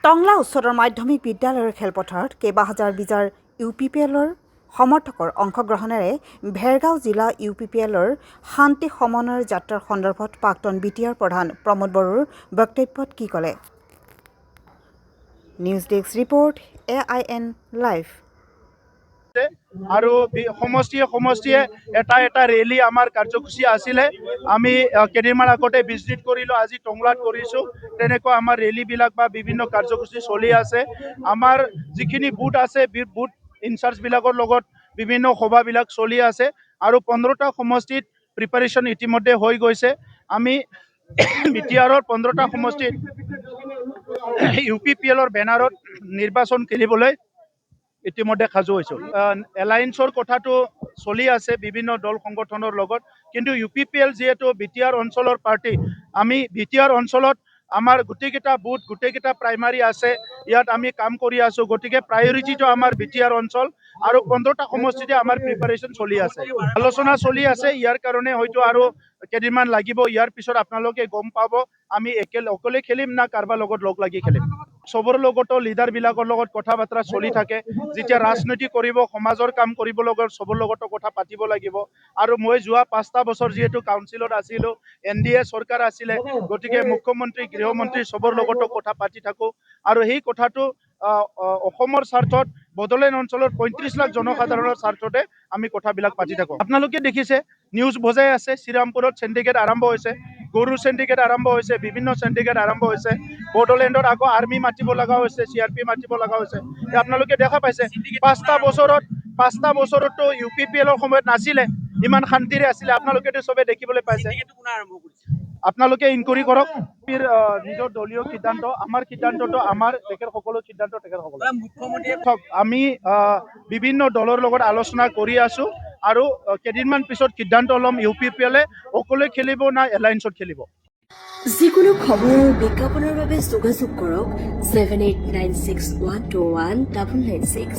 টংলা উচ্চতৰ মাধ্যমিক বিদ্যালয়ৰ খেলপথাৰত কেইবাহাজাৰ বিজাৰ UPPLৰ সমৰ্থকৰ অংশগ্ৰহণেৰে ভেৰগাঁও জিলা UPPLৰ শান্তি সমন্বয়ৰ যাত্ৰাৰ সন্দৰ্ভত প্ৰাক্তন BTR প্ৰধান প্ৰমোদ বড়োৰ বক্তব্যত কি ক'লে? News desk report AIN live. আৰু সমষ্টিয়ে এটা ৰেলী আমাৰ কাৰ্যসূচী আছিলে। আমি কেইদিনমান আগতে ভিজিট কৰিলোঁ, আজি টংলাত কৰিছোঁ। তেনেকুৱা আমাৰ ৰেলীবিলাক বা বিভিন্ন কাৰ্যসূচী চলি আছে। আমাৰ যিখিনি বুথ আছে, বুথ ইনচাৰ্জবিলাকৰ লগত বিভিন্ন সভাবিলাক চলি আছে আৰু 15টা সমষ্টিত প্ৰিপাৰেশ্যন ইতিমধ্যে হৈ গৈছে। আমি BTRৰ 15টা সমষ্টিত UPPLৰ বেনাৰত নিৰ্বাচন খেলিবলৈ ইতিমধ্যে সাজু হৈছোঁ। এলায়েন্সৰ কথাটো চলি আছে বিভিন্ন দল সংগঠনৰ লগত, কিন্তু UPPL যিহেতু BTR অঞ্চলৰ পাৰ্টি, আমি BTR অঞ্চলত আমাৰ গোটেইকেইটা বুথ, গোটেইকেইটা প্ৰাইমাৰী আছে, ইয়াত আমি কাম কৰি আছোঁ। গতিকে প্ৰায়ৰিটিটো আমাৰ BTR অঞ্চল আৰু 15টা সমষ্টিতে আমাৰ প্ৰিপাৰেশ্যন চলি আছে, আলোচনা চলি আছে। ইয়াৰ কাৰণে হয়তো আৰু কেইদিনমান লাগিব। ইয়াৰ পিছত আপোনালোকে গম পাব আমি অকলে খেলিম না কাৰোবাৰ লগত লগ লাগি খেলিম। চবৰ লগতো লিডাৰবিলাকৰ লগত কথা বাৰ্তা চলি থাকে। যেতিয়া ৰাজনীতি কৰিব, সমাজৰ কাম কৰিব লগত চবৰ লগতো কথা পাতিব লাগিব। আৰু মই যোৱা 5টা বছৰ যিহেতু কাউন্সিলত আছিলোঁ, NDA চৰকাৰ আছিলে, গতিকে মুখ্যমন্ত্ৰী, গৃহমন্ত্ৰী চবৰ লগতো কথা পাতি থাকোঁ। আৰু সেই কথাটো অসমৰ স্বাৰ্থত, বড়োলেণ্ড অঞ্চলৰ 35 লাখ জনসাধাৰণৰ স্বাৰ্থতে আমি কথাবিলাক পাতি থাকোঁ। আপোনালোকে দেখিছে, নিউজ বজাই আছে, শ্ৰীৰামপুৰত চেণ্ডিকেট আৰম্ভ হৈছে, গৰুৰ চেণ্ডিকেট আৰম্ভ হৈছে, বিভিন্ন চেণ্ডিকেট আৰম্ভ হৈছে। বড়োলেণ্ডত আকৌ আৰ্মি মাতিব লগা হৈছে, CRP মাতিব লগা হৈছে। আপোনালোকে দেখা পাইছে 5টা বছৰতো UPPLৰ সময়ত নাছিলে, ইমান শান্তিৰে আছিলে। আপোনালোকেতো চবে দেখিবলৈ পাইছে। আপোনালোকে ইনকুৱাৰী কৰক। নিজৰ দলীয় সিদ্ধান্ত, আমাৰ সিদ্ধান্তটো আমাৰ, তেখেতসকলৰ সিদ্ধান্ত তেখেতসকলৰ। আমি বিভিন্ন দলৰ লগত আলোচনা কৰি আছোঁ আৰু কেইদিনমান পিছত সিদ্ধান্ত ল'ম UPPLে অকলে খেলিব না এলায়েন্সত খেলিব। যিকোনো খবৰ আৰু বিজ্ঞাপনৰ বাবে যোগাযোগ কৰক 7896121996।